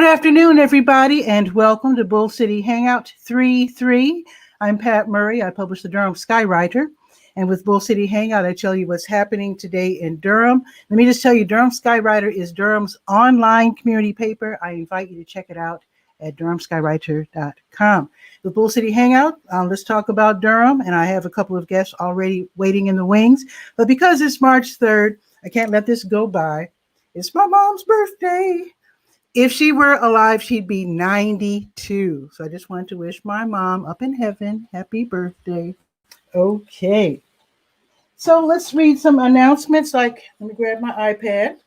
Good afternoon, everybody, and welcome to Bull City Hangout 3-3. I'm Pat Murray. I publish the Durham Skywriter. And with Bull City Hangout, I tell you what's happening today in Durham. Let me just tell you, Durham Skywriter is Durham's online community paper. I invite you to check it out at durhamskywriter.com. With Bull City Hangout, let's talk about Durham. And I have a couple of guests already waiting in the wings. But because it's March 3rd, I can't let this go by. It's my mom's birthday. If she were alive, she'd be 92. So I just wanted to wish my mom up in heaven happy birthday. Okay. So let's read some announcements. Let me grab my iPad.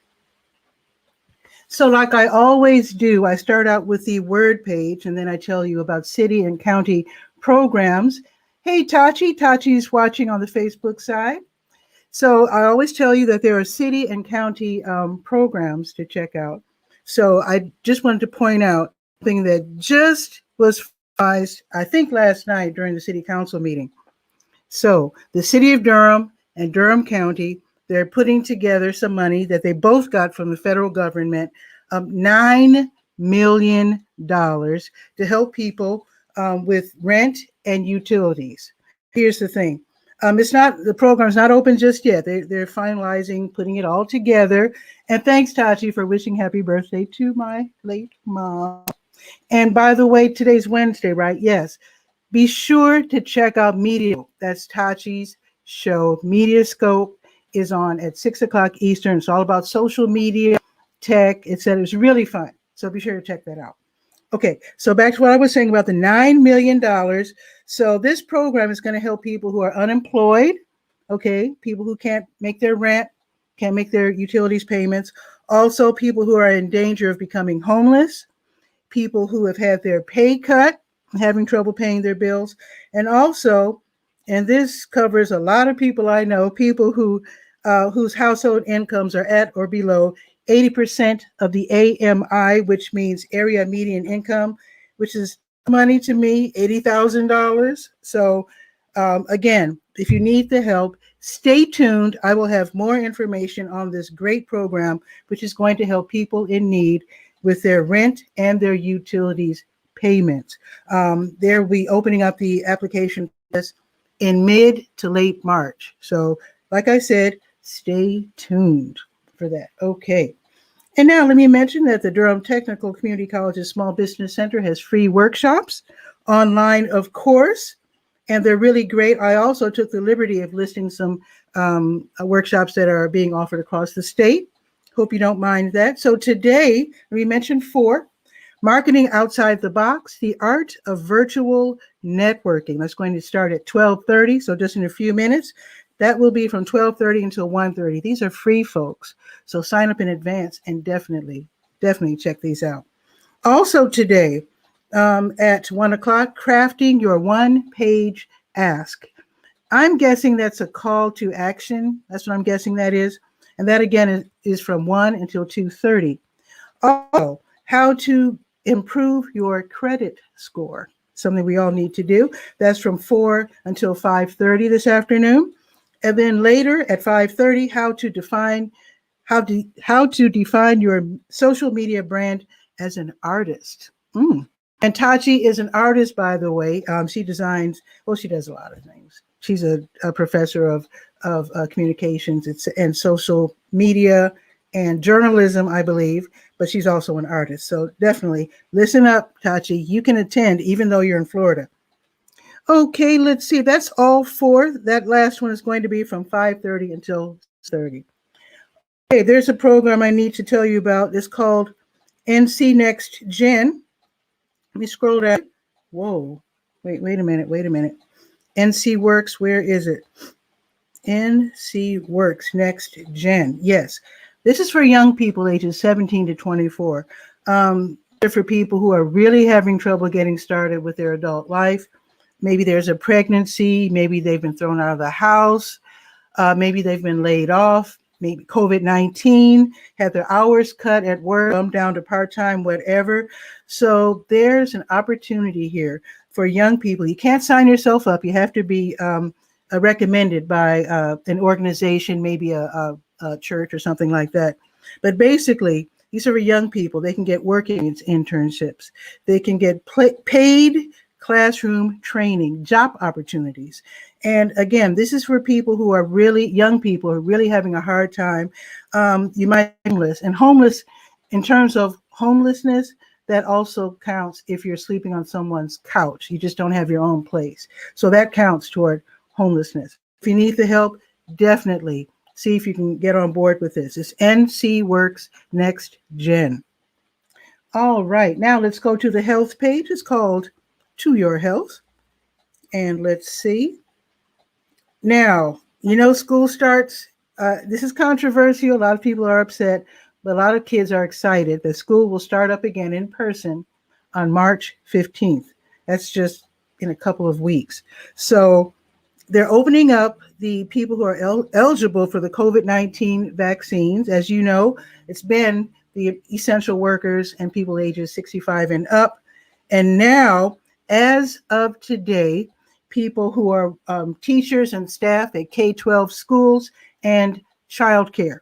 So like I always do, I start out with the word page, and then I tell you about city and county programs. Hey, Tachi's watching on the Facebook side. So I always tell you that there are city and county programs to check out. So I just wanted to point out something that just was finalized, I think last night during the city council meeting. So the city of Durham and Durham County, they're putting together some money that they both got from the federal government, $9 million to help people with rent and utilities. Here's the thing. The program's not open just yet. They're finalizing, putting it all together. And thanks, Tachi, for wishing happy birthday to my late mom. And by the way, today's Wednesday, right? Yes. Be sure to check out Media. That's Tachi's show. Mediascope is on at 6 o'clock Eastern. It's all about social media, tech, etc. It's really fun. So be sure to check that out. Okay, so back to what I was saying about the $9 million. So this program is going to help people who are unemployed, okay, people who can't make their rent, can't make their utilities payments, also people who are in danger of becoming homeless, people who have had their pay cut, having trouble paying their bills, and also, and this covers a lot of people I know, people who whose household incomes are at or below 80% of the AMI, which means area median income, which is money to me, $80,000. So again, if you need the help, stay tuned. I will have more information on this great program, which is going to help people in need with their rent and their utilities payments. They'll be opening up the application in mid to late March. So like I said, stay tuned for that. Okay. And now let me mention that the Durham Technical Community College's Small Business Center has free workshops online, of course, and they're really great. I also took the liberty of listing some workshops that are being offered across the state. Hope you don't mind that. So today, we mentioned 4, Marketing Outside the Box, the Art of Virtual Networking. That's going to start at 12:30, so just in a few minutes. That will be from 12:30 until 1:30. These are free, folks. So sign up in advance and definitely check these out. Also today at 1 o'clock, crafting your one-page ask. I'm guessing that's a call to action. That's what I'm guessing that is. And that again is from 1 until 2:30. Also, how to improve your credit score. Something we all need to do. That's from 4 until 5:30 this afternoon. And then later at 5:30, how to define your social media brand as an artist. And Tachi is an artist, by the way. She designs, well, she does a lot of things. She's a professor of communications and social media and journalism, I believe, but she's also an artist. So definitely listen up, Tachi. You can attend even though you're in Florida. Okay, let's see. That's all 4. That last one is going to be from 5:30 until 6:30. Okay, there's a program I need to tell you about. It's called NC Next Gen. Let me scroll down. Whoa. Wait a minute. NC Works, where is it? NC Works Next Gen. Yes. This is for young people ages 17 to 24. For people who are really having trouble getting started with their adult life. Maybe there's a pregnancy, maybe they've been thrown out of the house, maybe they've been laid off, maybe COVID-19, had their hours cut at work, come down to part-time, whatever. So there's an opportunity here for young people. You can't sign yourself up. You have to be recommended by an organization, maybe a church or something like that. But basically, These are for young people. They can get working internships. They can get paid classroom training, job opportunities. And again, this is for people who are really young people who are really having a hard time. You might be homeless. And homeless, in terms of homelessness, that also counts if you're sleeping on someone's couch. You just don't have your own place. So that counts toward homelessness. If you need the help, definitely see if you can get on board with this. It's NC Works Next Gen. All right, now let's go to the health page. It's called To Your Health. And let's see. Now, school starts. This is controversial. A lot of people are upset, but a lot of kids are excited that school will start up again in person on March 15th. That's just in a couple of weeks. So they're opening up the people who are eligible for the COVID-19 vaccines. As you know, it's been the essential workers and people ages 65 and up. And now, as of today, people who are teachers and staff at K-12 schools and childcare.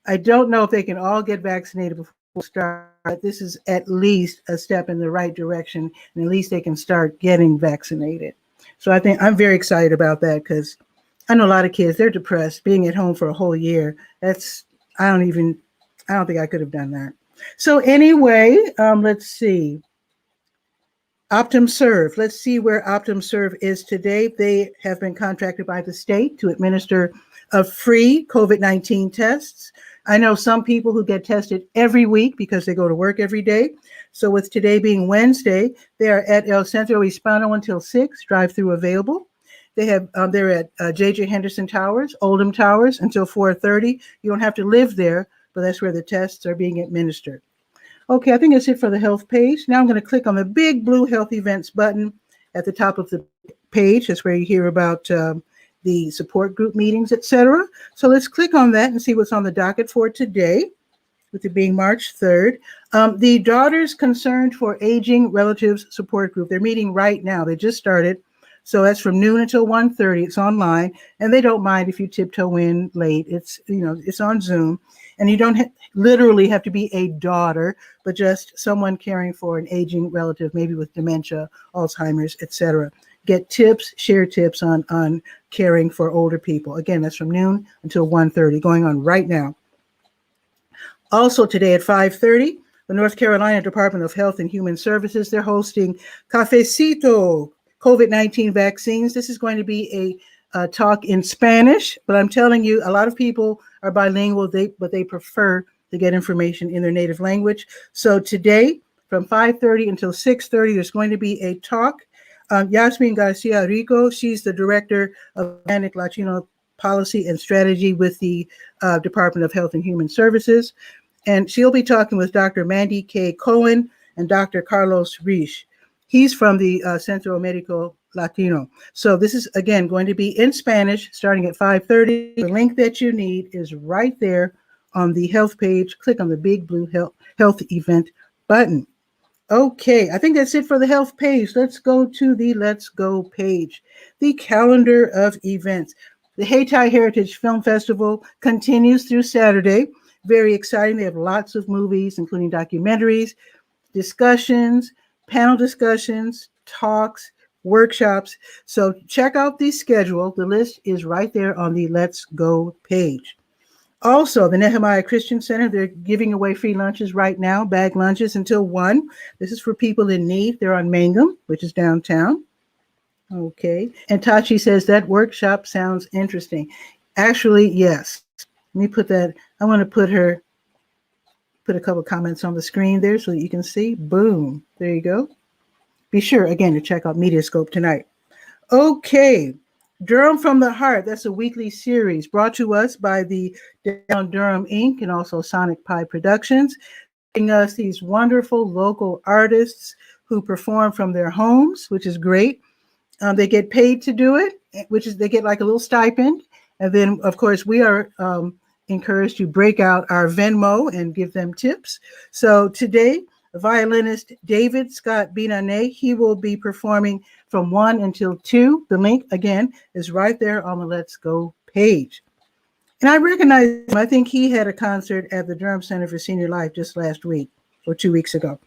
I don't know if they can all get vaccinated before we start, but this is at least a step in the right direction, and at least they can start getting vaccinated. So I think I'm very excited about that because I know a lot of kids, they're depressed being at home for a whole year. I don't think I could have done that. So anyway, let's see. OptumServe. Let's see where OptumServe is today. They have been contracted by the state to administer free COVID-19 tests. I know some people who get tested every week because they go to work every day. So with today being Wednesday, they are at El Centro Hispano until 6, drive-through available. They're at J.J. Henderson Towers, Oldham Towers until 4:30. You don't have to live there, but that's where the tests are being administered. Okay, I think that's it for the health page. Now I'm going to click on the big blue health events button at the top of the page. That's where you hear about the support group meetings, etc. So let's click on that and see what's on the docket for today, with it being March 3rd. The Daughters Concerned for Aging Relatives Support Group, they're meeting right now. They just started. So that's from noon until 1:30. It's online, and they don't mind if you tiptoe in late. It's on Zoom, and you don't literally have to be a daughter, but just someone caring for an aging relative, maybe with dementia, Alzheimer's, etc. Get tips, share tips on caring for older people. Again, that's from noon until 1:30, going on right now. Also today at 5:30, the North Carolina Department of Health and Human Services, they're hosting Cafecito COVID-19 vaccines. This is going to be a talk in Spanish, but I'm telling you, a lot of people are bilingual, but they prefer to get information in their native language. So today, from 5:30 until 6:30, there's going to be a talk. Yasmin Garcia Rico, she's the Director of Hispanic Latino Policy and Strategy with the Department of Health and Human Services. And she'll be talking with Dr. Mandy K. Cohen and Dr. Carlos Risch. He's from the Centro Médico Latino. So this is, again, going to be in Spanish starting at 5:30. The link that you need is right there on the health page. Click on the big blue health event button. Okay, I think that's it for the health page. Let's go to the Let's Go page. The calendar of events. The Haiti Heritage Film Festival continues through Saturday. Very exciting. They have lots of movies, including documentaries, discussions, panel discussions, talks, workshops. So check out the schedule. The list is right there on the Let's Go page. Also, the Nehemiah Christian Center, they're giving away free lunches right now, bag lunches until 1. This is for people in need. They're on Mangum, which is downtown. Okay. And Tachi says that workshop sounds interesting. Actually, yes. Let me put that. I want to put a couple comments on the screen there so that you can see. Boom. There you go. Be sure, again, to check out Mediascope tonight. Okay. Durham from the Heart. That's a weekly series brought to us by the Down Durham Inc. and also Sonic Pie Productions, giving us these wonderful local artists who perform from their homes, which is great. They get paid to do it, they get like a little stipend. And then, of course, we are encouraged to break out our Venmo and give them tips. So today, violinist David Scott Binane, he will be performing from 1 until 2. The link, again, is right there on the Let's Go page. And I recognize him. I think he had a concert at the Durham Center for Senior Life just last week or 2 weeks ago.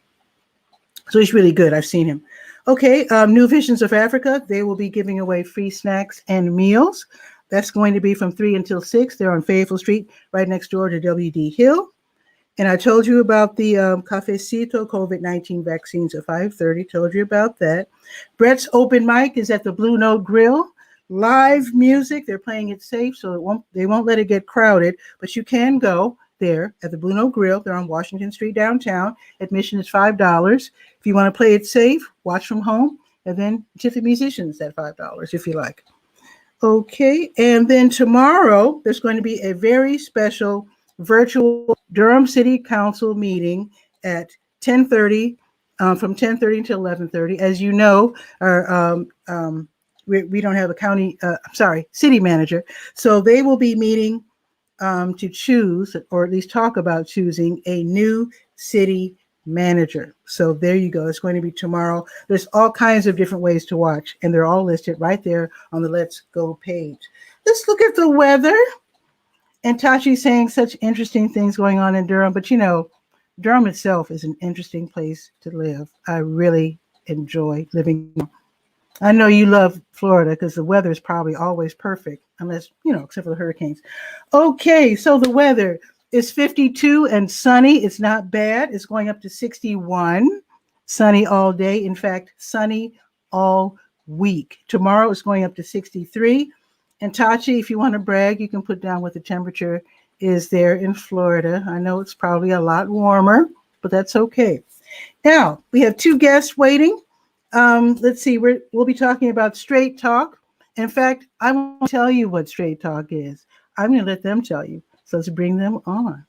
So he's really good. I've seen him. Okay, New Visions of Africa. They will be giving away free snacks and meals. That's going to be from 3 until 6. They're on Fayetteville Street, right next door to W.D. Hill. And I told you about the Cafecito COVID-19 vaccines at 5:30. Told you about that. Brett's open mic is at the Blue Note Grill. Live music. They're playing it safe, so they won't let it get crowded. But you can go there at the Blue Note Grill. They're on Washington Street downtown. Admission is $5. If you want to play it safe, watch from home, and then tip the musicians at $5 if you like. Okay, and then tomorrow there's going to be a very special virtual Durham City Council meeting at 10:30, from 10:30 until 11:30. As you know, we don't have a city manager, so they will be meeting to choose, or at least talk about choosing, a new city manager. So there you go. It's going to be tomorrow. There's all kinds of different ways to watch, and they're all listed right there on the Let's Go page. Let's look at the weather. And Tachi's saying such interesting things going on in Durham, but you know, Durham itself is an interesting place to live. I really enjoy living here. I know you love Florida because the weather is probably always perfect, unless, you know, except for the hurricanes. Okay, so the weather is 52 and sunny. It's not bad. It's going up to 61. Sunny all day. In fact, sunny all week. Tomorrow it's going up to 63. And Tachi, if you want to brag, you can put down what the temperature is there in Florida. I know it's probably a lot warmer, but that's okay. Now, we have 2 guests waiting. Let's see, we'll be talking about Straight Talk. In fact, I won't tell you what Straight Talk is. I'm going to let them tell you. So let's bring them on.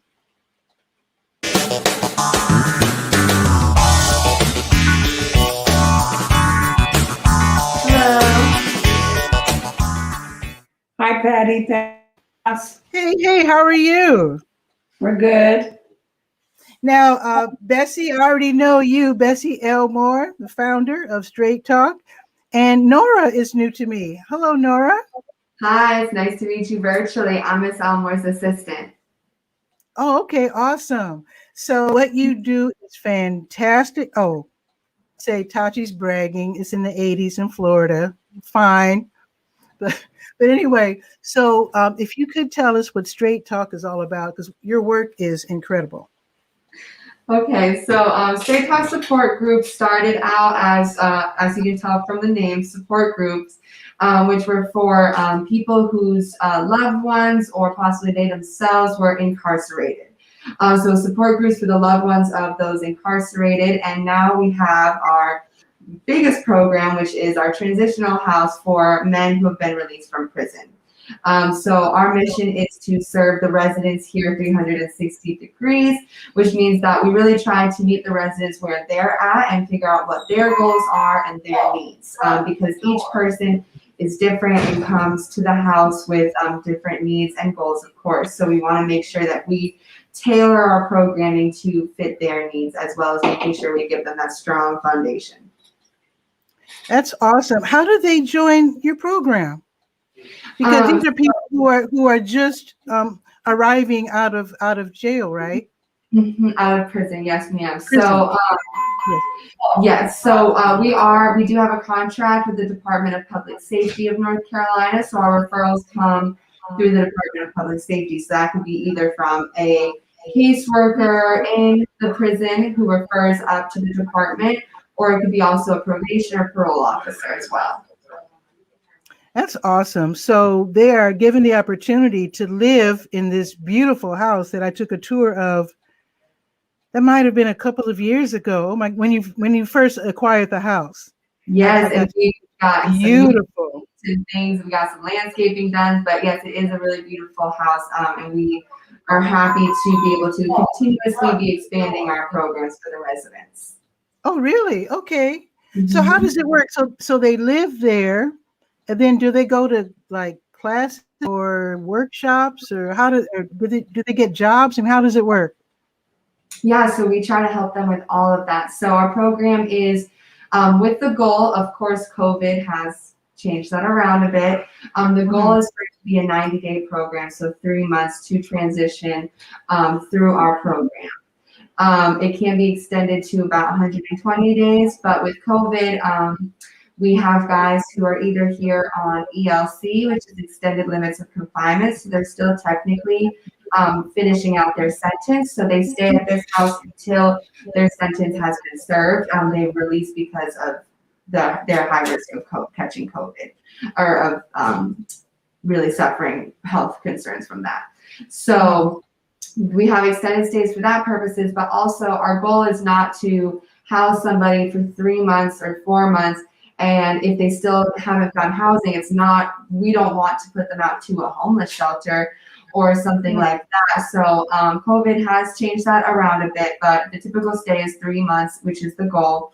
Hi, Patty. Thanks. Hey, how are you? We're good. Now, Bessie, I already know you, Bessie 𝗕𝗨𝗟𝗟, the founder of Straight Talk. And Nora is new to me. Hello, Nora. Hi, it's nice to meet you virtually. I'm Miss 𝗕𝗨𝗟's assistant. Oh, okay, awesome. So what you do is fantastic. Oh, say Tachi's bragging. It's in the 80s in Florida. Fine. But anyway, so if you could tell us what Straight Talk is all about, because your work is incredible. Okay, so Straight Talk support groups started out as you can tell from the name, support groups, which were for people whose loved ones or possibly they themselves were incarcerated. So support groups for the loved ones of those incarcerated, and now we have our biggest program, which is our transitional house for men who have been released from prison. So our mission is to serve the residents here 360 degrees, which means that we really try to meet the residents where they're at and figure out what their goals are and their needs, because each person is different and comes to the house with different needs and goals, of course. So we want to make sure that we tailor our programming to fit their needs, as well as making sure we give them that strong foundation. That's awesome. How do they join your program? Because these are people who are just arriving out of jail, right? Out of prison, yes, ma'am. So yes, so we do have a contract with the Department of Public Safety of North Carolina. So our referrals come through the Department of Public Safety. So that could be either from a caseworker in the prison who refers up to the department, or it could be also a probation or parole officer as well. That's awesome. So they are given the opportunity to live in this beautiful house that I took a tour of. That might have been a couple of years ago. Oh my, when you first acquired the house. Yes, and we got beautiful some things. We got some landscaping done, but yes, it is a really beautiful house, and we are happy to be able to continuously be expanding our programs for the residents. Oh, really? Okay. So how does it work? So they live there, and then do they go to like classes or workshops, or do they get jobs, and how does it work? Yeah, so we try to help them with all of that. So our program is with the goal, of course, COVID has changed that around a bit. The goal is for it to be a 90-day program, so 3 months to transition through our program. It can be extended to about 120 days, but with COVID, we have guys who are either here on ELC, which is extended limits of confinement, so they're still technically finishing out their sentence. So they stay at this house until their sentence has been served. They've released because of their high risk of catching COVID or of really suffering health concerns from that. So we have extended stays for that purposes, but also our goal is not to house somebody for 3 months or 4 months. And if they still haven't found housing, we don't want to put them out to a homeless shelter or something like that. So COVID has changed that around a bit, but the typical stay is 3 months, which is the goal.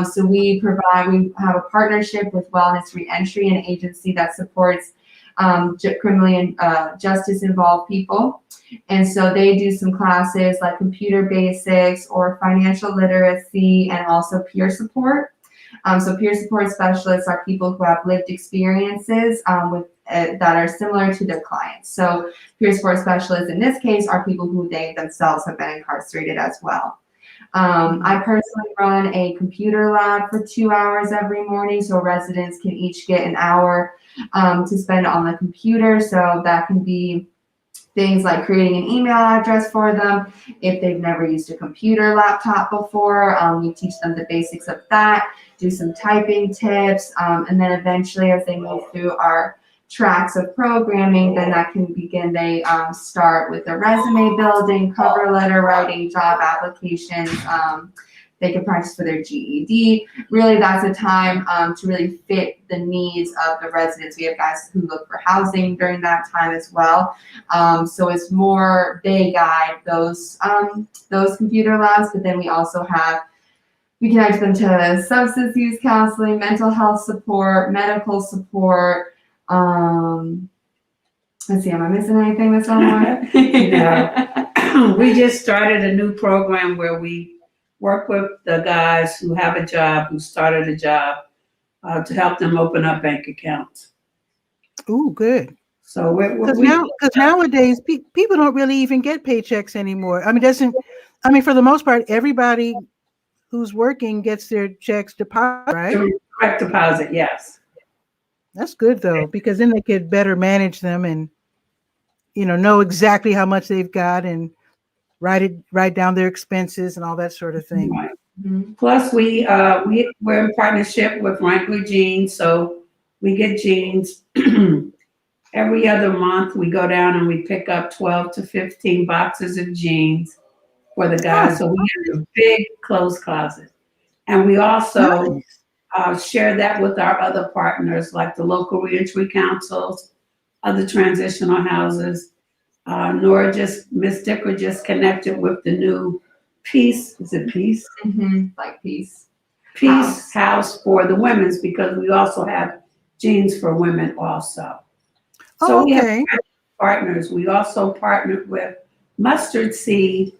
So we have a partnership with Wellness Reentry, an agency that supports criminally and justice involved people. And so they do some classes like computer basics or financial literacy and also peer support. So peer support specialists are people who have lived experiences that are similar to their clients. So peer support specialists in this case are people who they themselves have been incarcerated as well. I personally run a computer lab for 2 hours every morning, so residents can each get an hour to spend on the computer. So that can be things like creating an email address for them. If they've never used a computer laptop before, we teach them the basics of that, do some typing tips, and then eventually as they move through our tracks of programming, then that can begin. They start with the resume building, cover letter writing, job applications. They can practice for their GED. Really, that's a time to really fit the needs of the residents. We have guys who look for housing during that time as well. So it's more, they guide those computer labs, but then we connect them to substance use counseling, mental health support, medical support. Let's see, am I missing anything that's on No. We just started a new program where we work with the guys who have a job, who started a job, to help them open up bank accounts. Ooh, good. So because nowadays people don't really even get paychecks anymore. I mean, for the most part, everybody who's working gets their checks deposited, right? Direct deposit, yes. That's good though, because then they could better manage them and know exactly how much they've got and write down their expenses and all that sort of thing. Right. Mm-hmm. Plus, we're in partnership with Wrangler Jeans, so we get jeans every other month. We go down and we pick up 12 to 15 boxes of jeans for the guys. So we have a big clothes closet, and we also share that with our other partners, like the local reentry councils, other transitional houses. Miss Dicker just connected with the new Peace. Is it Peace? Mm-hmm. Like Peace House for the women's, because we also have jeans for women also. So okay. We have partners. We also partnered with Mustard Seed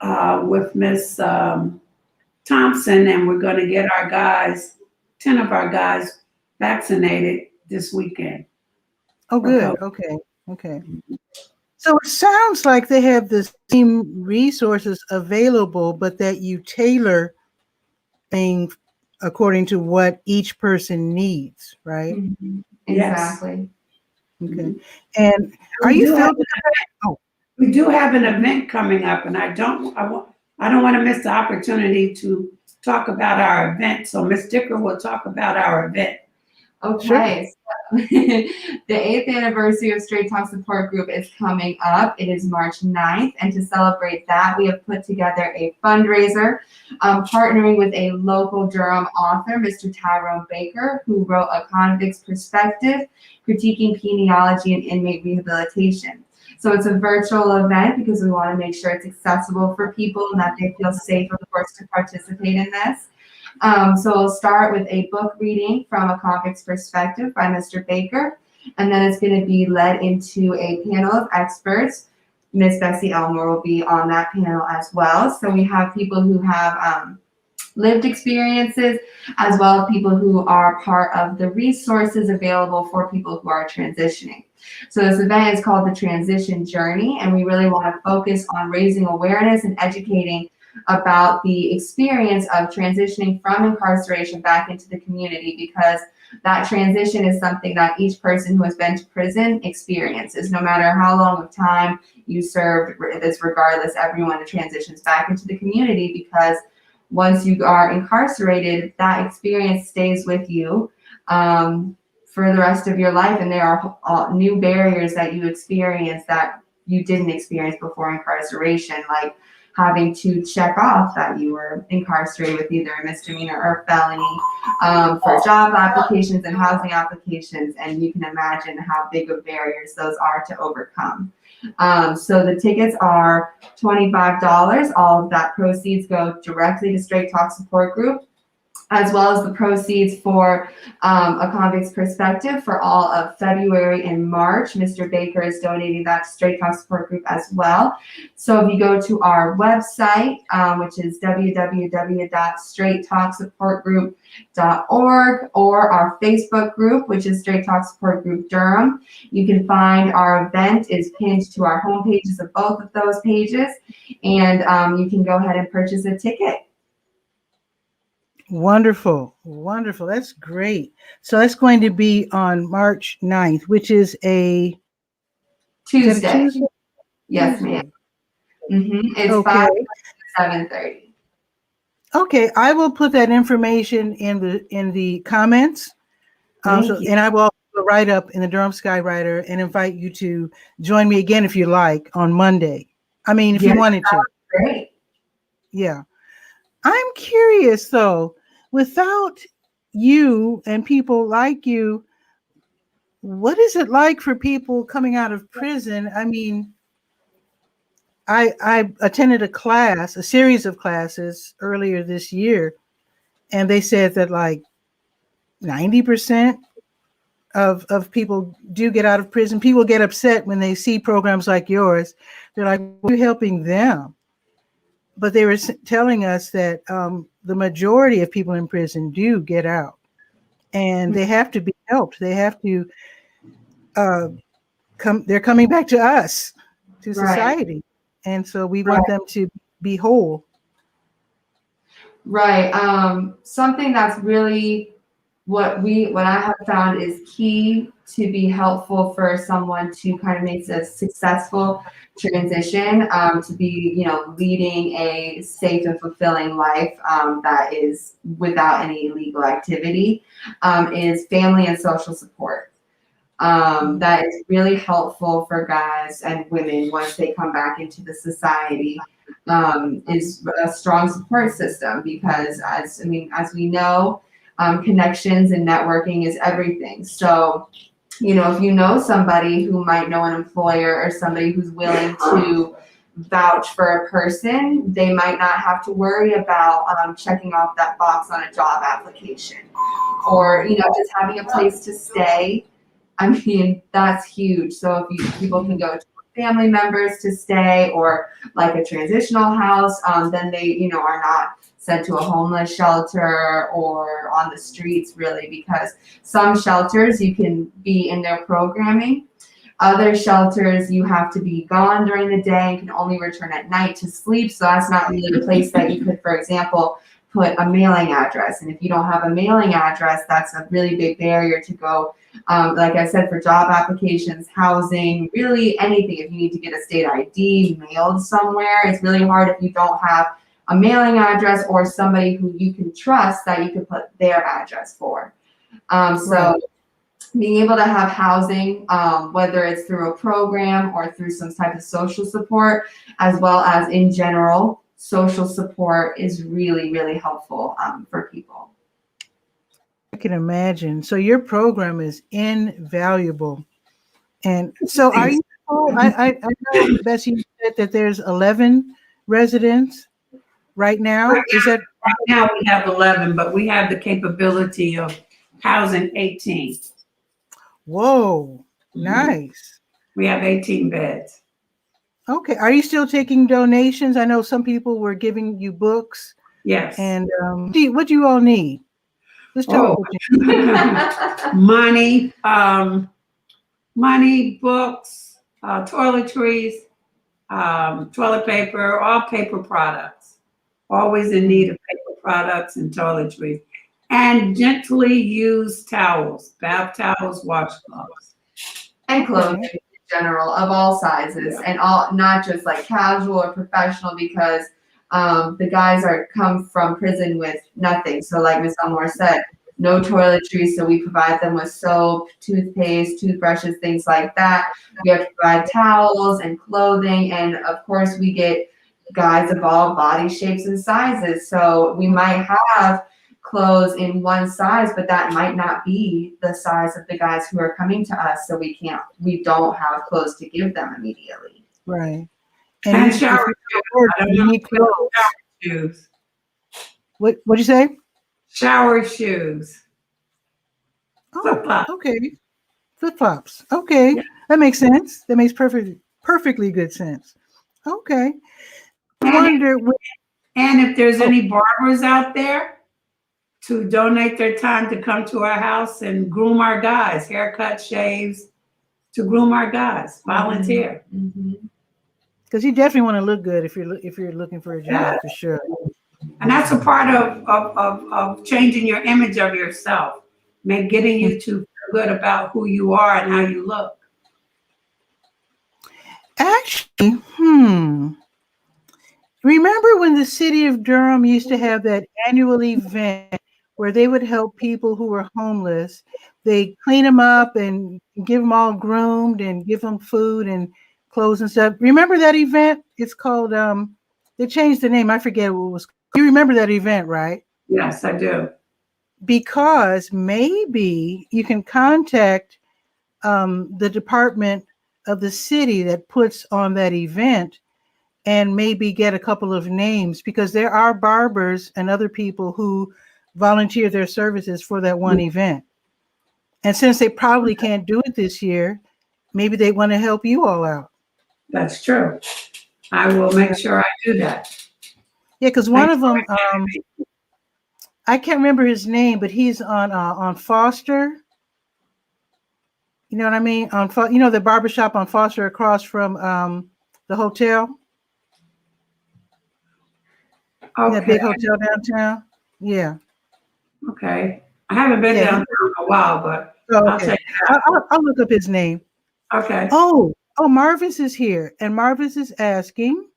with Miss Thompson, and we're going to get our guys, 10 of our guys, vaccinated this weekend. Oh, good. Okay. So it sounds like they have the same resources available, but that you tailor things according to what each person needs, right? Mm-hmm. Yes. Exactly. Okay. And are you still? We do have an event coming up, and I don't want to miss the opportunity to talk about our event. So Ms. Dicker will talk about our event. Okay. Sure. So the 8th anniversary of Straight Talk Support Group is coming up. It is March 9th. And to celebrate that, we have put together a fundraiser, partnering with a local Durham author, Mr. Tyrone Baker, who wrote A Convict's Perspective, Critiquing Peniology and Inmate Rehabilitation. So it's a virtual event because we want to make sure it's accessible for people and that they feel safe, of course, to participate in this. So we'll start with a book reading from A Convict's Perspective by Mr. Baker, and then it's going to be led into a panel of experts. Miss Bessie Elmore will be on that panel as well. So we have people who have lived experiences, as well as people who are part of the resources available for people who are transitioning. So this event is called the Transition Journey, and we really want to focus on raising awareness and educating about the experience of transitioning from incarceration back into the community, because that transition is something that each person who has been to prison experiences. No matter how long of time you served, this regardless, everyone transitions back into the community, because once you are incarcerated, that experience stays with you for the rest of your life, and there are new barriers that you experience that you didn't experience before incarceration, like having to check off that you were incarcerated with either a misdemeanor or felony for job applications and housing applications, and you can imagine how big of barriers those are to overcome. So the tickets are $25. All of that proceeds go directly to Straight Talk Support Group, as well as the proceeds for A Convict's Perspective for all of February and March. Mr. Baker is donating that to Straight Talk Support Group as well. So if you go to our website, which is www.straighttalksupportgroup.org, or our Facebook group, which is Straight Talk Support Group Durham, you can find our event is pinned to our homepages of both of those pages, and you can go ahead and purchase a ticket. Wonderful. Wonderful. That's great. So that's going to be on March 9th, which is a Tuesday. Yes, ma'am. It's Okay. 5 to 7:30. Okay, I will put that information in the comments. And I will also write up in the Durham Skywriter and invite you to join me again if you like on Monday. I mean, if you wanted to. Great. Yeah. I'm curious though, without you and people like you, what is it like for people coming out of prison? I mean, I attended a series of classes earlier this year, and they said that like 90% of people do get out of prison. People get upset when they see programs like yours. They're like, we're helping them. But they were telling us that the majority of people in prison do get out, and they have to be helped. They have to they're coming back to us, to society. And so we want them to be whole. Right. Something that's really what I have found is key to be helpful for someone to kind of make a successful transition, to be, leading a safe and fulfilling life that is without any illegal activity, is family and social support. That is really helpful for guys and women once they come back into the society, is a strong support system, because as we know, connections and networking is everything. So, if you know somebody who might know an employer or somebody who's willing to vouch for a person, they might not have to worry about checking off that box on a job application, or, just having a place to stay. I mean, that's huge. So if people can go to family members to stay, or like a transitional house, then they, are not sent to a homeless shelter or on the streets, really, because some shelters you can be in their programming. Other shelters you have to be gone during the day and can only return at night to sleep. So that's not really a place that you could, for example, put a mailing address. And if you don't have a mailing address, that's a really big barrier to go. Like I said, for job applications, housing, really anything. If you need to get a state ID mailed somewhere, it's really hard if you don't have a mailing address or somebody who you can trust that you can put their address for. So being able to have housing, whether it's through a program or through some type of social support, as well as in general, social support is really, really helpful for people. I can imagine. So your program is invaluable. And so are you, I know, Bessie, said that there's 11 residents right now. Is that right now? We have 11, but we have the capability of housing 18. Whoa, nice. We have 18 beds. Okay. Are you still taking donations? I know some people were giving you books. Yes. And what do you all need? Let's tell us Oh, what you money, money, books, toiletries, toilet paper, all paper products. Always in need of paper products and toiletries. And gently used towels, bath towels, washcloths. And clothing in general of all sizes and all, not just like casual or professional, because the guys come from prison with nothing. So like Ms. Elmore said, no toiletries, so we provide them with soap, toothpaste, toothbrushes, things like that. We have to provide towels and clothing, and of course we get guys of all body shapes and sizes. So we might have clothes in one size, but that might not be the size of the guys who are coming to us. So we don't have clothes to give them immediately. Right. And shower shoes. I don't know need clothes. shower shoes. What'd you say? Shower shoes. Oh, Flip-flops. okay. Flip-flops. Okay. Yeah. That makes sense. That makes perfectly good sense. Okay. I wonder. And if there's any barbers out there to donate their time to come to our house and groom our guys, haircut, shaves, to groom our guys, volunteer. Because you definitely want to look good if you're looking for a job, for sure. And that's a part of changing your image of yourself, getting you to feel good about who you are and how you look. Actually, remember when the city of Durham used to have that annual event where they would help people who were homeless? They clean them up and give them all groomed and give them food and clothes and stuff. Remember that event? It's called, they changed the name. I forget what it was. You remember that event, right? Yes, I do. Because maybe you can contact the department of the city that puts on that event and maybe get a couple of names, because there are barbers and other people who volunteer their services for that one event. And since they probably can't do it this year, maybe they want to help you all out. That's true. I will make sure I do that. Yeah, because one of them, I can't remember his name, but he's on Foster. You know what I mean? The barbershop on Foster across from the hotel. Okay. That big hotel downtown. Yeah. Okay. I haven't been downtown in a while, but I'll check it out. I'll look up his name. Okay. Oh, Marvis is here, and Marvis is asking,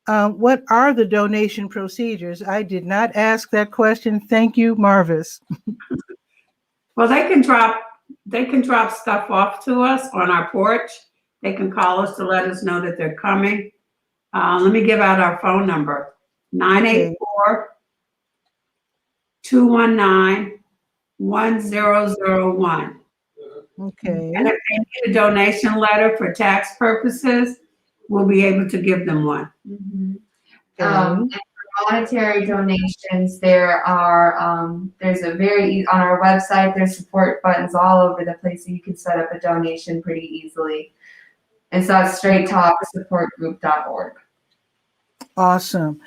what are the donation procedures? I did not ask that question. Thank you, Marvis. Well, they can drop stuff off to us on our porch. They can call us to let us know that they're coming. Let me give out our phone number: 984-219-1001. Okay. And if they need a donation letter for tax purposes, we'll be able to give them one. And for monetary donations, there's on our website, there's support buttons all over the place, so you can set up a donation pretty easily. And so that's straight talk supportgroup.org. Awesome.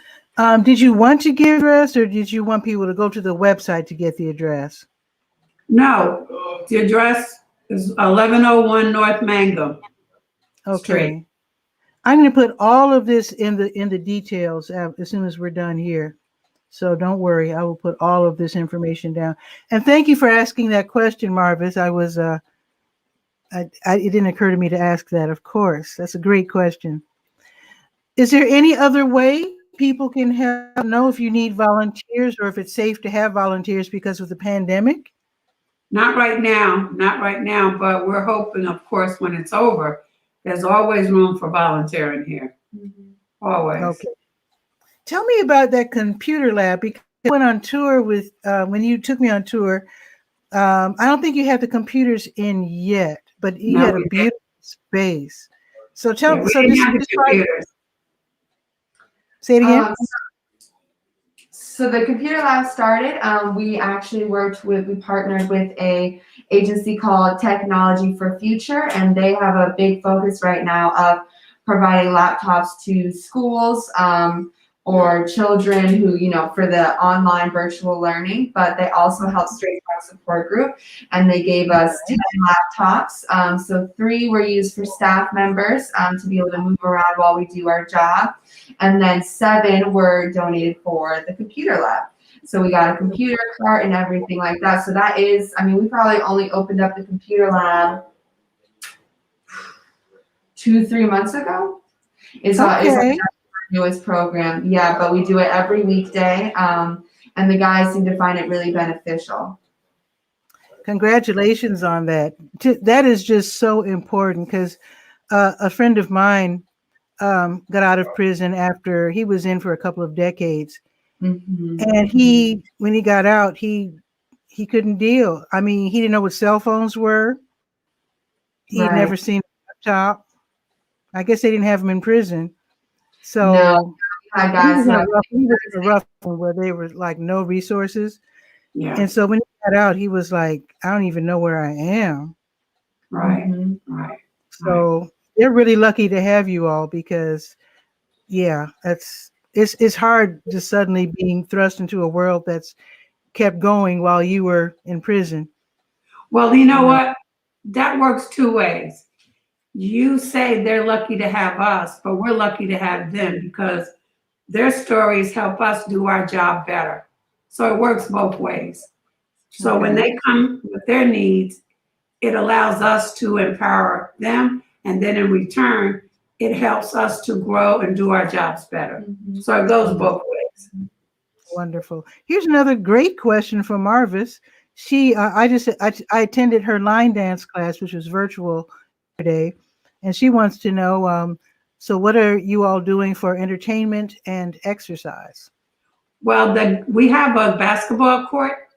Did you want to give address, or did you want people to go to the website to get the address? No, the address is 1101 North Mangum. Okay. Street. I'm going to put all of this in the details as soon as we're done here. So don't worry, I will put all of this information down. And thank you for asking that question, Marvis. It didn't occur to me to ask that, of course. That's a great question. Is there any other way people can help know if you need volunteers or if it's safe to have volunteers because of the pandemic? Not right now, but we're hoping, of course, when it's over, there's always room for volunteering here. Always. Okay. Tell me about that computer lab, because I went on tour with, when you took me on tour, I don't think you had the computers in yet, but you had a beautiful space. So say it again. So the computer lab started. We actually we partnered with a agency called Technology for Future, and they have a big focus right now of providing laptops to schools, or children who, for the online virtual learning, but they also help Straight Talk Support Group, and they gave us 10 laptops. So 3 were used for staff members to be able to move around while we do our job, and then 7 were donated for the computer lab. So we got a computer cart and everything like that. So that is, we probably only opened up the computer lab 2-3 months ago. Is our newest program. Yeah, but we do it every weekday. And the guys seem to find it really beneficial. Congratulations on that. That is just so important, because a friend of mine got out of prison after he was in for a couple of decades. Mm-hmm. And when he got out, he couldn't deal. He didn't know what cell phones were. He'd never seen a laptop. I guess they didn't have him in prison. So no, guys, he was in a rough one where they were like no resources. Yeah. And so when he got out, he was like, I don't even know where I am. Right. Mm-hmm. Right. So they're really lucky to have you all, because it's hard just suddenly being thrust into a world that's kept going while you were in prison. Well, you know what? That works 2 ways. You say they're lucky to have us, but we're lucky to have them, because their stories help us do our job better. So it works both ways. So when they come with their needs, it allows us to empower them. And then in return, it helps us to grow and do our jobs better. Mm-hmm. So it goes both ways. Wonderful. Here's another great question from Marvis. I attended her line dance class, which was virtual today, and she wants to know, so what are you all doing for entertainment and exercise? Well, we have a basketball court,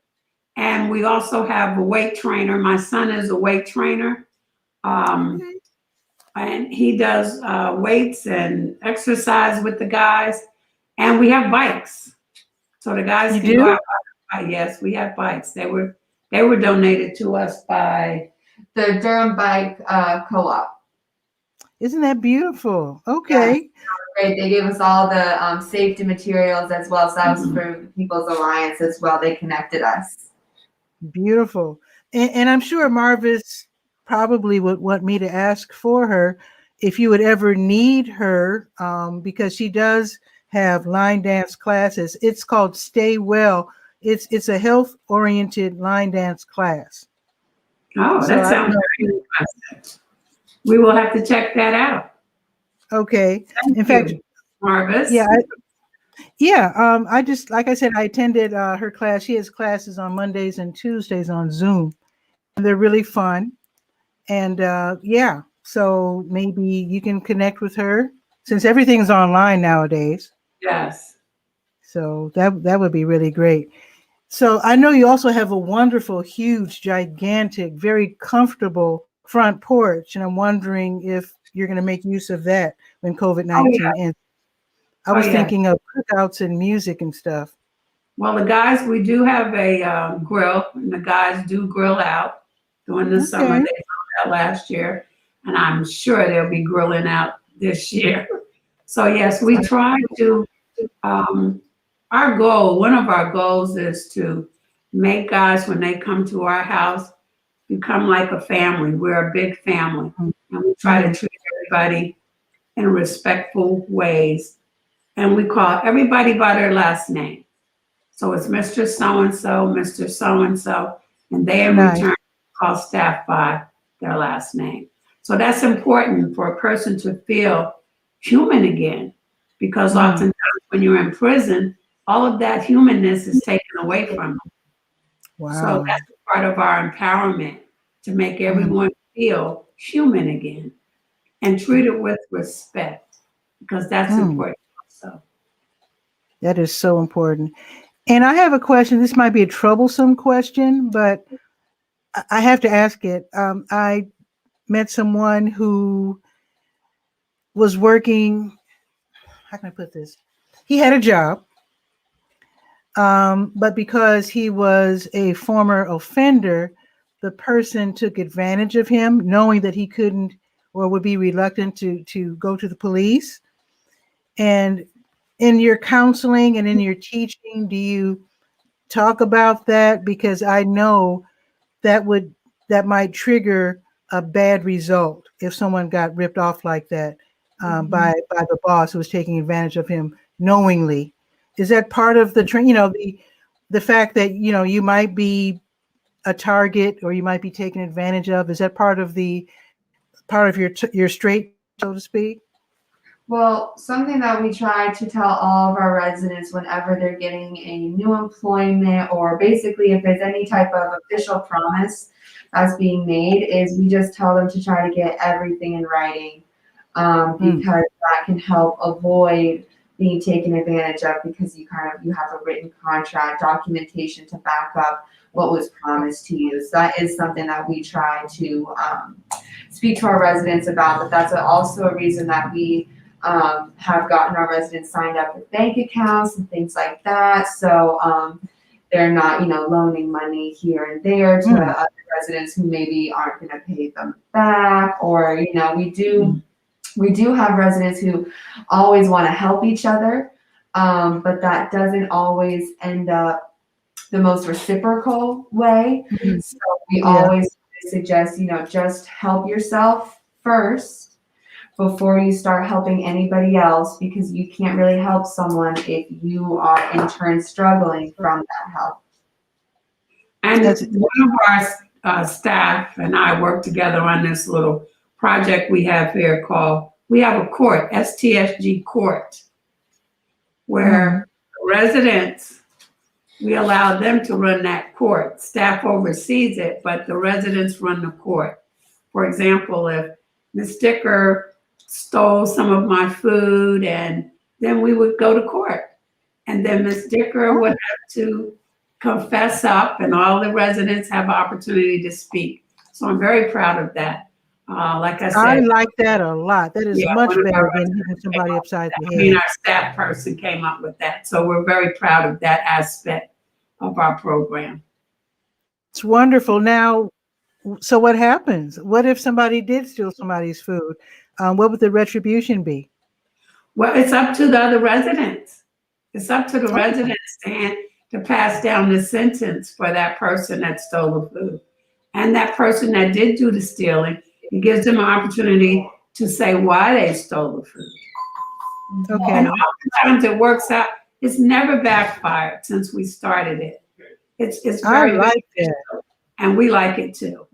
and we also have a weight trainer. My son is a weight trainer, and he does weights and exercise with the guys. And we have bikes, so the guys can go out. Yes, we have bikes. They were donated to us by the Durham Bike Co-op. Isn't that beautiful? Okay. Great. They gave us all the safety materials as well. So that was for People's Alliance as well. They connected us. Beautiful. And I'm sure Marvis probably would want me to ask for her if you would ever need her, because she does have line dance classes. It's called Stay Well. It's a health-oriented line dance class. Oh, so that sounds very interesting. We will have to check that out. Okay. In fact, Marvis. I just, like I said, I attended her class. She has classes on Mondays and Tuesdays on Zoom, and they're really fun. And so maybe you can connect with her, since everything's online nowadays. Yes. So that would be really great. So I know you also have a wonderful, huge, gigantic, very comfortable front porch, and I'm wondering if you're going to make use of that when COVID-19 ends. I was thinking of cookouts and music and stuff. Well, the guys, we do have a grill, and the guys do grill out during the summer. They grilled out last year, and I'm sure they'll be grilling out this year. So yes, we try to, one of our goals is to make guys, when they come to our house, become like a family. We're a big family, and we try to treat everybody in respectful ways. And we call everybody by their last name. So it's Mr. So-and-so, Mr. So-and-so, and they in return call staff by their last name. So that's important for a person to feel human again, because oftentimes when you're in prison, all of that humanness is taken away from them. Wow. So that's part of our empowerment, to make everyone feel human again and treat it with respect, because that's important also. That is so important. And I have a question. This might be a troublesome question, but I have to ask it. I met someone who was working, how can I put this? He had a job, but because he was a former offender, the person took advantage of him, knowing that he couldn't or would be reluctant to go to the police. And in your counseling and in your teaching, do you talk about that? Because I know that might trigger a bad result if someone got ripped off like that by the boss who was taking advantage of him knowingly. Is that part of the the fact that you might be a target or you might be taken advantage of? Is that part of your straight, so to speak? Well, something that we try to tell all of our residents whenever they're getting a new employment, or basically if there's any type of official promise that's being made, is we just tell them to try to get everything in writing, because that can help avoid being taken advantage of, because you have a written contract, documentation to back up what was promised to you. So that is something that we try to speak to our residents about, but that's also a reason that we have gotten our residents signed up with bank accounts and things like that. So they're not, loaning money here and there to other residents who maybe aren't going to pay them back. Or, we do have residents who always want to help each other, but that doesn't always end up the most reciprocal way. So we always suggest, just help yourself first before you start helping anybody else, because you can't really help someone if you are in turn struggling from that help. And one of our staff and I work together on this little project we have here called, we have a court, STSG court, where residents, we allow them to run that court. Staff oversees it, but the residents run the court. For example, if Ms. Dicker stole some of my food, and then we would go to court. And then Ms. Dicker would have to confess up, and all the residents have opportunity to speak. So I'm very proud of that. Like I said, I like that a lot. That is much better than hitting somebody upside the head. Our staff person came up with that. So we're very proud of that aspect of our program. It's wonderful. Now, so what happens? What if somebody did steal somebody's food? What would the retribution be? Well, it's up to the other residents. It's up to the residents to pass down the sentence for that person that stole the food. And that person that did do the stealing, it gives them an opportunity to say why they stole the food. Okay. And oftentimes it works out. It's never backfired since we started it. It's very, I like that. And we like it too.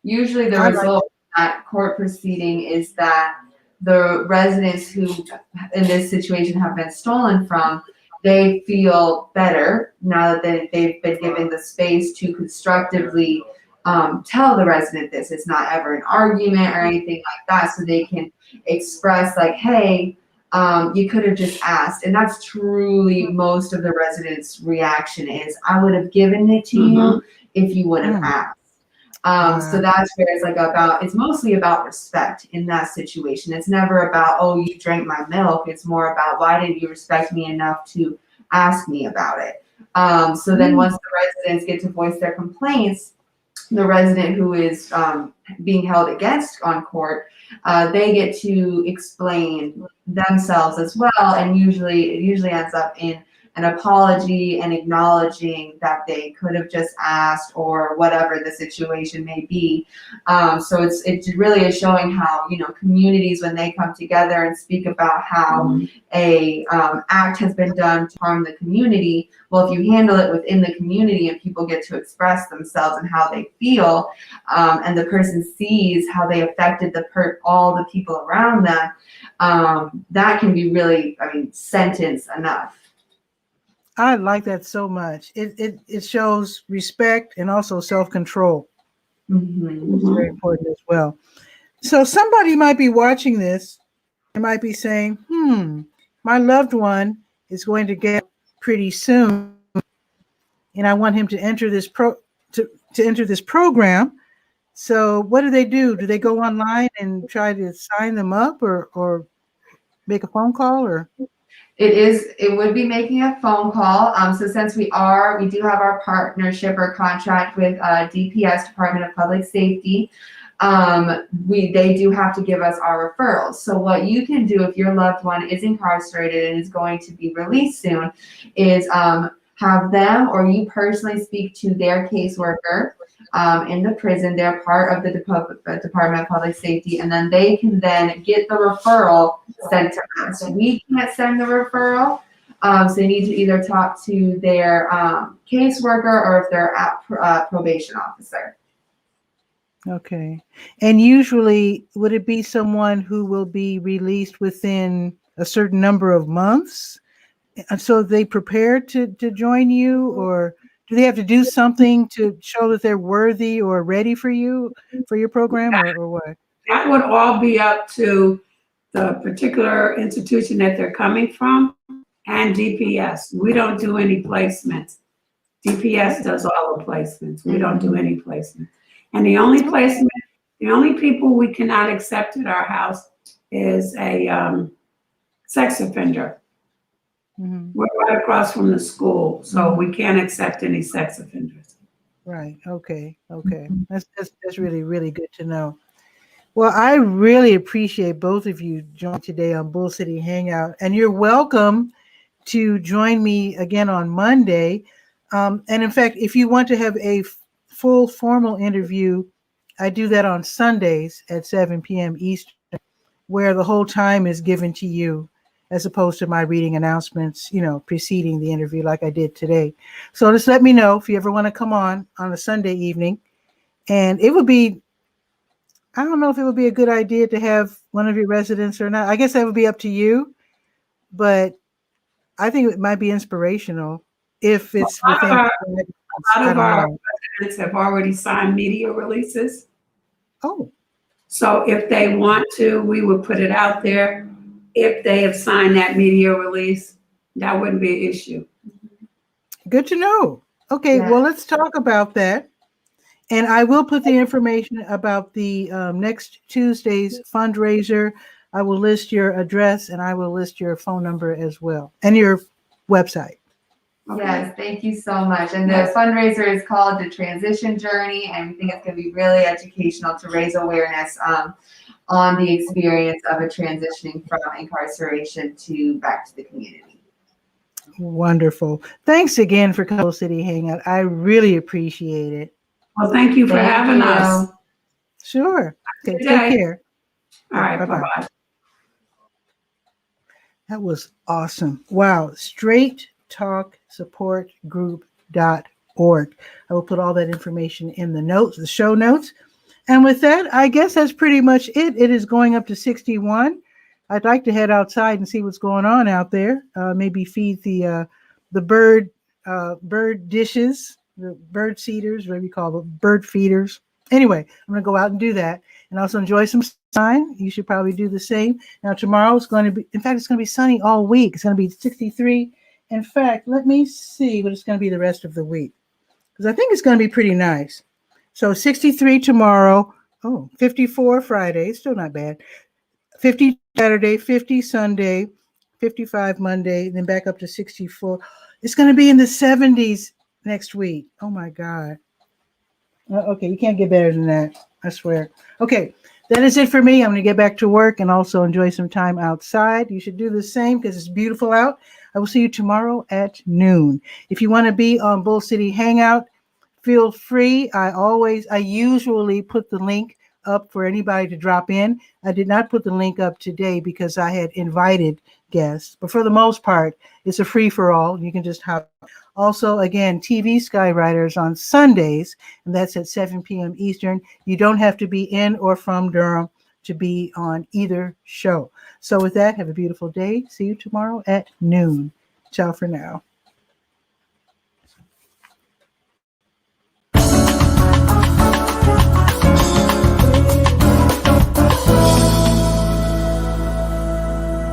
Usually the result of that court proceeding is that the residents who in this situation have been stolen from, they feel better now that they've been given the space to constructively tell the resident this. It's not ever an argument or anything like that, so they can express like, hey, you could have just asked. And that's truly most of the residents' reaction is, I would have given it to you if you would have asked. So that's where it's it's mostly about respect in that situation. It's never about, oh, you drank my milk. It's more about, why didn't you respect me enough to ask me about it? So then once the residents get to voice their complaints, the resident who is being held against on court, they get to explain themselves as well. And it usually ends up in an apology and acknowledging that they could have just asked, or whatever the situation may be. So it really is showing how, communities, when they come together and speak about how a act has been done to harm the community, well, if you handle it within the community and people get to express themselves and how they feel, and the person sees how they affected all the people around them, that can be really, sentence enough. I like that so much. It shows respect and also self-control. It's very important as well. So somebody might be watching this and might be saying, my loved one is going to get pretty soon, and I want him to enter this enter this program. So what do? Do they go online and try to sign them up, or make a phone call, or? It would be making a phone call. So since we do have our partnership or contract with DPS, Department of Public Safety, they do have to give us our referrals. So what you can do if your loved one is incarcerated and is going to be released soon is have them or you personally speak to their caseworker in the prison. They're part of the Department of Public Safety, and then they can then get the referral sent to us. We can't send the referral, so they need to either talk to their caseworker or if they're at probation officer. Okay. And usually, would it be someone who will be released within a certain number of months? And so they prepared to join you, or do they have to do something to show that they're worthy or ready for you, for your program, or what? That would all be up to the particular institution that they're coming from and DPS. We don't do any placements. DPS does all the placements. We don't do any placements. And the only placement, the only people we cannot accept at our house is a sex offender. Mm-hmm. We're right across from the school, so we can't accept any sex offenders. Right. Okay. Okay. That's really, really good to know. Well, I really appreciate both of you joining today on Bull City Hangout, and you're welcome to join me again on Monday. And in fact, if you want to have a full formal interview, I do that on Sundays at 7 p.m. Eastern, where the whole time is given to you, as opposed to my reading announcements, preceding the interview like I did today. So just let me know if you ever want to come on a Sunday evening. And it would be, I don't know if it would be a good idea to have one of your residents or not. I guess that would be up to you, but I think it might be inspirational if it's within. A lot of our residents have already signed media releases. Oh. So if they want to, we would put it out there. If they have signed that media release, that wouldn't be an issue. Good to know. Okay, Yeah. well, let's talk about that. And I will put the information about the next Tuesday's fundraiser. I will list your address and I will list your phone number as well and your website. Okay. Yes, thank you so much. And the fundraiser is called The Transition Journey, and we think it's going to be really educational to raise awareness on the experience of a transitioning from incarceration to back to the community. Wonderful. Thanks again for Bull City Hangout. I really appreciate it. Well, thank you for having us. Sure. Okay, Good take day. care. All right, Bye-bye. bye-bye. That was awesome. Wow. StraightTalkSupportGroup.org. I will put all that information in the notes, the show notes. And with that, I guess that's pretty much it. It is going up to 61. I'd like to head outside and see what's going on out there. Maybe feed the bird dishes, the bird seeders, whatever you call them, bird feeders. Anyway, I'm going to go out and do that and also enjoy some sun. You should probably do the same. Now, tomorrow is going to be, in fact, it's going to be sunny all week. It's going to be 63. In fact, let me see what it's going to be the rest of the week, because I think it's going to be pretty nice. So 63 tomorrow. Oh, 54 Friday. Still not bad. 50 Saturday, 50 Sunday, 55 Monday, then back up to 64. It's going to be in the 70s next week. Oh, my God. Okay, you can't get better than that. I swear. Okay, that is it for me. I'm going to get back to work and also enjoy some time outside. You should do the same because it's beautiful out. I will see you tomorrow at noon. If you want to be on Bull City Hangout, feel free. I usually put the link up for anybody to drop in. I did not put the link up today because I had invited guests, but for the most part, it's a free-for-all. You can just hop. Also, again, TV Skywriters on Sundays, and that's at 7 p.m. Eastern. You don't have to be in or from Durham to be on either show. So with that, have a beautiful day. See you tomorrow at noon. Ciao for now.